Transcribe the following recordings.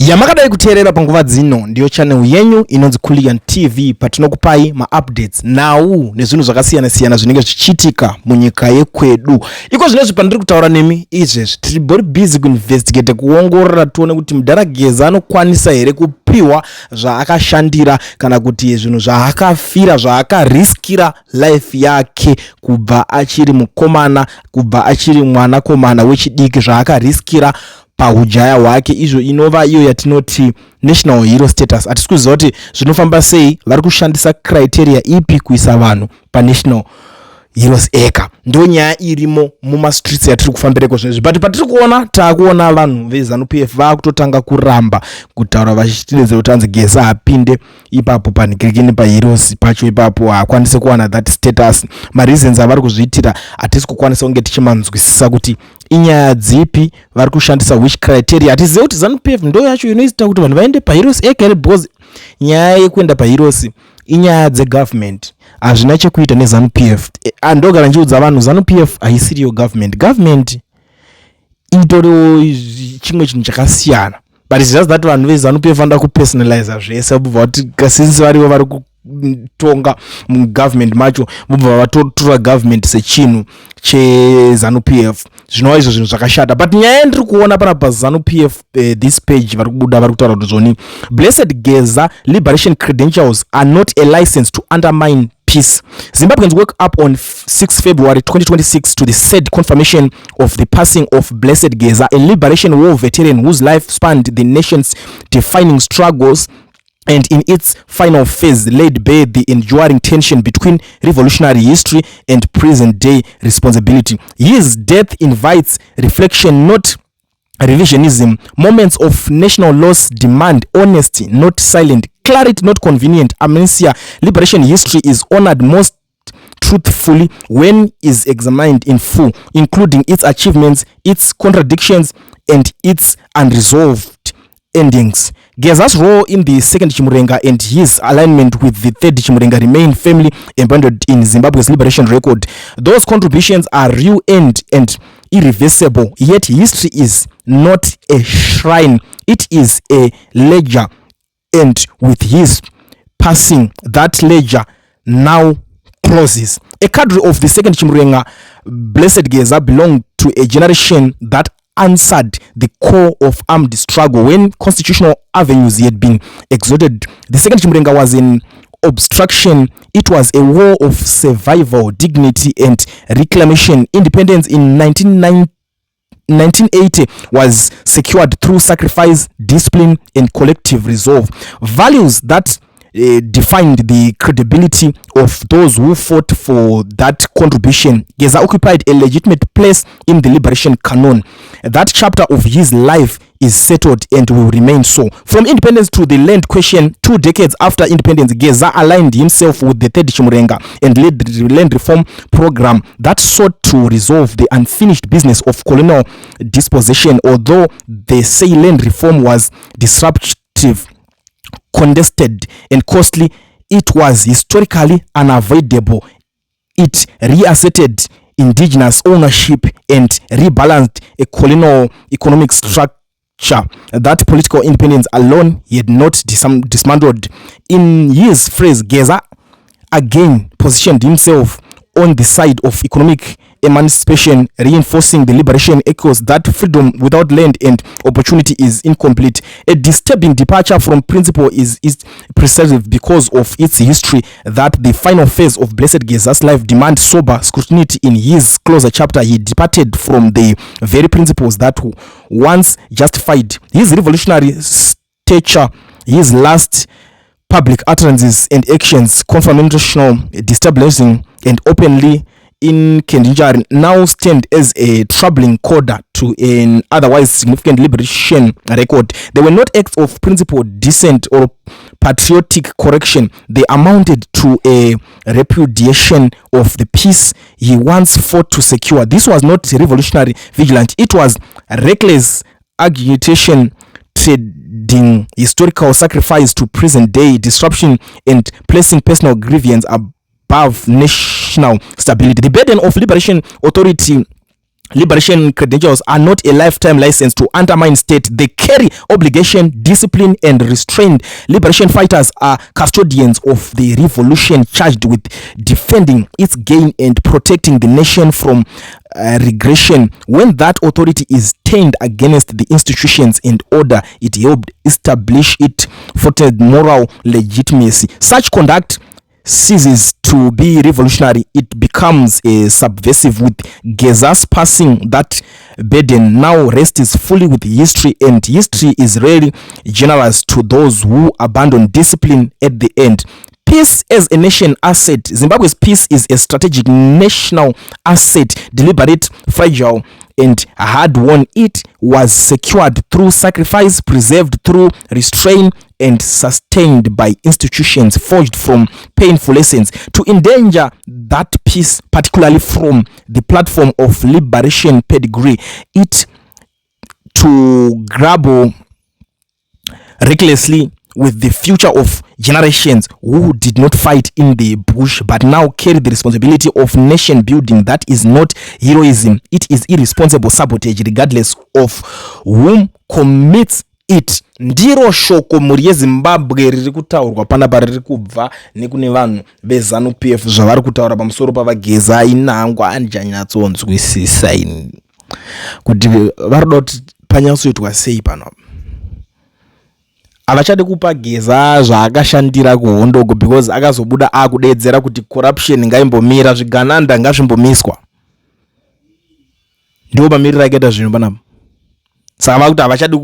Yamakadai kuteerera panguva dzino ndiyo channel yenyu inonzi Kulian TV patinokupai ma-updates nawu nezvinhu zvakasiyana-siyana zvinenge zvichiitika munyika yekwedu. Iko zvinezvi pandiri kutaura nemi izvezvi tiri busy kuinvestigate kuongorora tuone kuti mudhara Geza anokwanisa here kupiwa zvaakashandira kana kuti zvinhu zvaakafira zvaakariskira life yake kubva achiri mukomana kubva achiri mwanakomana wechidiki zvaakariskira paujaya hwake izvo inova iyo yatinoti national hero status. Hatisi kuziva kuti zvinofamba sei, vari kushandisa criteria ipi kuisa vanhu panational heroes eka. Ndo nyaya irimo mumastreets yatiri kufambireko zvinezvi. But patiri kuona taakuona vanhu veZanupf vaakutotanga kuramba kutaura vachitendedzera kuti anzi Geza apinde ipapo panhikirikini paheroes pacho ipapo haakwanise kuwana that status. Mareasons avari kuzviitira hatisi kukwanisa kunge tichimanzwisisa kuti inyaya dzipi vari kushandisa which criteria. Hatizive kuti Zanupf ndo yacho inoita kuti vanhu vaende paheroes eka here because nyaya yekuenda paheroes inyaya dzegovernment hazvina chekuita neZanupf. Andogara njiudza vanhu Zanupf haisiriyo government itoriwo chimwe chinhu chakasiyana. But it's just that vanhu veZanupf vanoda kupersonalize zvese vobva kuti since varivo vari kutonga mugovernment macho vobva vatotora government sechinhu cheZanupf. Zvinova izvo zvinhu zvakashata. But nyaya yandiri kuona pana paZanupf this page vari kubuda vari kutaura kuti zvoni Blessed Geza liberation credentials are not a license to undermine peace. Zimbabweans woke up on 6 February 2026 to the said confirmation of the passing of Blessed Geza, a liberation war veteran whose life spanned the nation's defining struggles and in its final phase laid bare the enduring tension between revolutionary history and present-day responsibility. His death invites reflection, not revisionism. Moments of national loss demand honesty, not silent; clarity, not convenient amnesia. Liberation history is honored most truthfully when is examined in full, including its achievements, its contradictions, and its unresolved endings. Geza's role in the second Chimurenga and his alignment with the third Chimurenga remain firmly embedded in Zimbabwe's liberation record. Those contributions are real and irreversible, yet history is not a shrine, it is a ledger, and with his passing that ledger now closes. A cadre of the second Chimurenga, Blessed Geza belonged to a generation that answered the call of armed struggle when constitutional avenues had been exhausted. The second Chimurenga was an obstruction. It was a war of survival, dignity, and reclamation. Independence in 1980 was secured through sacrifice, discipline, and collective resolve. Values that defined the credibility of those who fought for that contribution. Geza occupied a legitimate place in the liberation canon. That chapter of his life is settled and will remain so. From independence to the land question, 2 decades after independence, Geza aligned himself with the third Chimurenga and led the land reform program that sought to resolve the unfinished business of colonial dispossession. Although they say land reform was disruptive, contested, and costly, it was historically unavoidable. It reasserted indigenous ownership and rebalanced a colonial economic structure that political independence alone had not dismantled. In his phrase, Geza again positioned himself on the side of economic emancipation, reinforcing the liberation echoes that freedom without land and opportunity is incomplete. A disturbing departure from principle is precisely because of its history that the final phase of Blessed Geza's life demands sober scrutiny. In his closer chapter, he departed from the very principles that once justified his revolutionary stature. His last public utterances and actions, confrontational, destabilizing, and openly incendiary, now stand as a troubling coda to an otherwise significant liberation record. They were not acts of principle, dissent, or patriotic correction. They amounted to a repudiation of the peace he once fought to secure. This was not revolutionary vigilance. It was reckless agitation, trading historical sacrifice to present-day disruption and placing personal grievance above national stability. The burden of liberation authority liberation credentials are not a lifetime license to undermine state. They carry obligation, discipline, and restraint. Liberation fighters are custodians of the revolution, charged with defending its gain and protecting the nation from regression. When that authority is turned against the institutions and order it helped establish, it furthered moral legitimacy. Such conduct ceases to be revolutionary. It becomes a subversive. With Geza's passing, that burden now rests fully with history, and history is rarely generous to those who abandon discipline at the end. Peace as a nation asset. Zimbabwe's peace is a strategic national asset, deliberate, fragile, and hard-won. It was secured through sacrifice, preserved through restraint, and sustained by institutions forged from painful lessons. To endanger that peace, particularly from the platform of liberation pedigree, it to grapple recklessly with the future of generations who did not fight in the bush but now carry the responsibility of nation building. That is not heroism, it is irresponsible sabotage, regardless of whom commits it. Ndiro shoko muri yeZimbabwe riri kutaurwa panapa, riri kubva nekune vanhu veZanupf zvavari kutaura pamusoro pavaGeza. Inangwa anjanyatsonzwisisa ini kuti varikuda kuti panyatsoitwa sei pano. Avachade kupa Geza zvaakashandira kuhondoko because akazobuda akudedzera kuti corruption ngaimbomira, zvigananda ngazvimbomiswa. Ndiwo mamiriro akaita zvinhu panapa. Saka vakuti havachade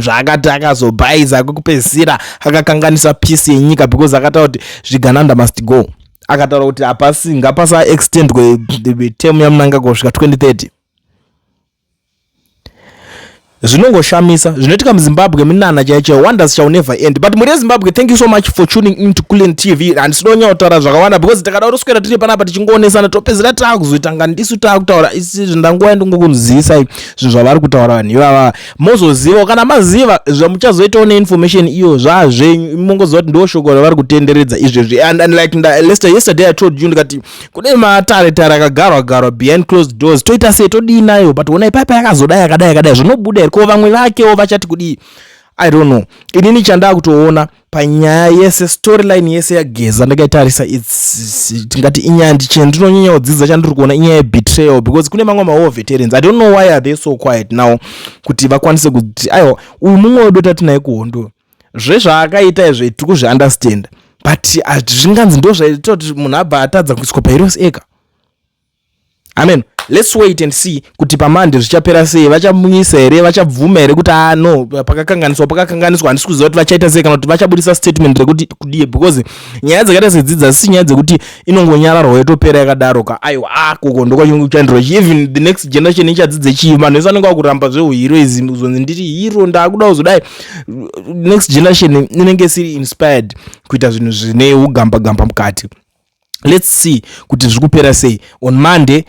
zvaakati akazobhaiza kwekupedzisira akakanganisa peace yenyika because akataura kuti zvigananda must go. Akataura kuti hapasi ngapasa extend term yamunanga kusvika 2030. Zvinongoshamisa zvinoitika muZimbabwe minana chaicho. Wonders shall never end. But muri Zimbabwe, thank you so much for tuning into Kune TV. And sinonya kutaura zvakawanda because takada kuswera tiri panapa tichingoonesana topedzera takuzoitanga ndisu takutaura isi zvindanguva ndingokunzisa zvinhu zvavari kutaura vanhu ivava. Mozoziva kana maziva zvamuchazoitawo neinformation iyo zvazvenyu, mongoziva kuti ndo shoko ravari kutenderedza izvezvi. And like yesterday I told you ndikati kune matare akagarwa behind closed doors, toita sei todii nayo, but ona ipapa yakazodai yakadai zvinobuda ko vamwe vakewo vachati kudii. I don't know. Inini chanda kutoona panyaya yese storyline yese yaGeza ndakaitarisa tingati inyaya ndichendinonyanya kudzidza chandiri kuona inyaya betrayal because kune mamwe mawo veterans. I don't know why are they so quiet now kuti vakwanise kuti ayo uyu mumwe wedu tatinaye kuhondo zvezvaakaita izve tiri kuzviunderstand but zvinganzi ndo zvaita kuti munhu abva atadza kuiswa paheroes ega. Amen. Let's wait and see kuti pamande zvichapera sei, vachamuisa here, vachabvuma here kuti no pakakanganiswa handisi kuziva kuti vachaita sei kana kuti vachabudisa statement rekuti kudii because nyaya dzakaita sedzidza si nyaya dzekuti inongonyararwa yotopera yakadaro ka aiwa koko ndokachandiro even the next generation ichadzidze chii. Vanhu vese vanenge vakuramba zveheroism uzonzi nditi hero ndakuda kuzodai. Next generation inenge siri inspired kuita zvinhu zvine ugamba mukati. Let's see kuti zvikupera sei. On Monday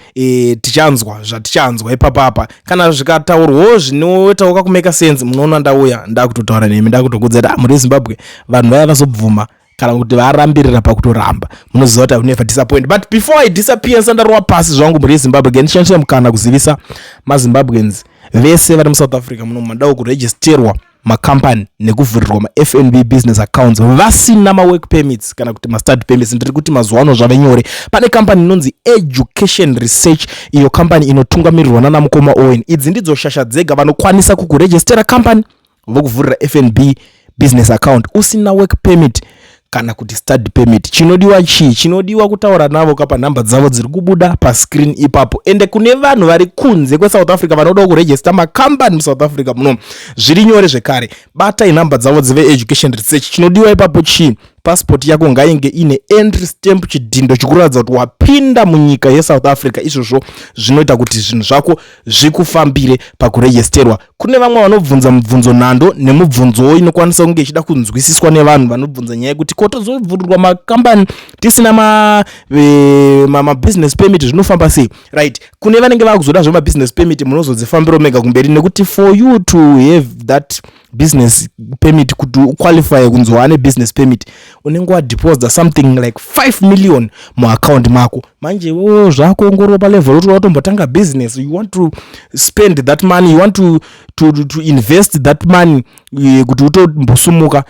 tichanzwa zvatichanzwa ipapapa kana zvikataurwa zvinoita ukakumeka sense. Munoona ndauya ndakutotaura nemi ndakutokudza kuti muri Zimbabwe vanhu vaya vazobvuma kana kuti varambirira pakutoramba munoziva kuti I will never disappoint. But before I disappear sandarwa pasi zvangu muri Zimbabwe gendishandisa mukana kuzivisa maZimbabweans vese vari muSouth Africa muno mandau kuregisterwa makampani nekuvhurirwa maFNB business accounts vasina mawork permits kana kuti mastart permits. Ndiri kuti mazuva ano zvave nyore. Pane kampani inonzi Education Research, iyo kampani inotungamirirwa nana mukoma Owen. Idzi ndidzo shasha dzega vanokwanisa kukuregistera kampani vokuvhurira FNB business account usina work permit kana kuti study permit. Chinodiwa chinodiwa kutaura navo kapa namba dzavo dziri kubuda pa screen ipapo. Ende kune vanhu vari kunze kweSouth Africa vanoda kuregister makampani muSouth Africa muno zviri nyore zvekare. Batai namba dzavo dzive Education Research. Chinodiwa ipapo passport yako ngainge ine entry stamp, chidindo chikuratidza kuti wapinda munyika yeSouth Africa. Izvozvo zvinoita kuti zvinhu zvako zvikufambire pakuregisterwa. Kune vamwe vanobvunza mubvunzo nhando nemubvunzo inokwanisa kunge ichida kunzwisiswa nevanhu vanobvunza nyaya kuti kotozovhurwa makampani tisina ma business permit zvinofamba sei. Right, kune vanenge vakuzoda zve ma business permit munozodzifambira mega kumberi nekuti for you to have that business permit kuti qualify kunzowane business permit unenge wa deposit something like 5 million mu account mako. Manje wewe zvako ngoro pa level kuti watombotanga business, you want to spend that money, you want to invest that money kuti utombosumuka.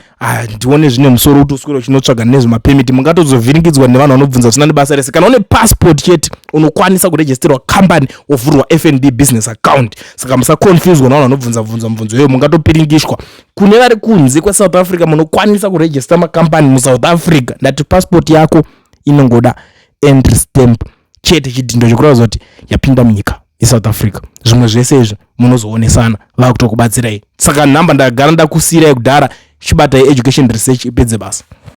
Ndione zvine musoro kuti uswero chinotsvaga nezve ma permit mungatozovhiringidzwa nevanhu vanobvunza usina basa rese. Kana une passport chete unokwanisa kuregisterwa company ovhurwa FNB business account. Saka musa confuse navanhu vanobvunza mubvunzo iyoyo, mungatopiringishwa. Kune vari kunze kwa South Africa munokwanisa kuregister ma company mu South Africa. Ndati passport yako inongoda entry stamp chete, chidindo chokuraza kuti yapinda munyika yeSouth Africa. Zvimwe zvese izvi munozoonesana vakutokubatsirai. Saka nhamba ndagara ndakusiyirai kudhara, chibatai education research ipedze basa.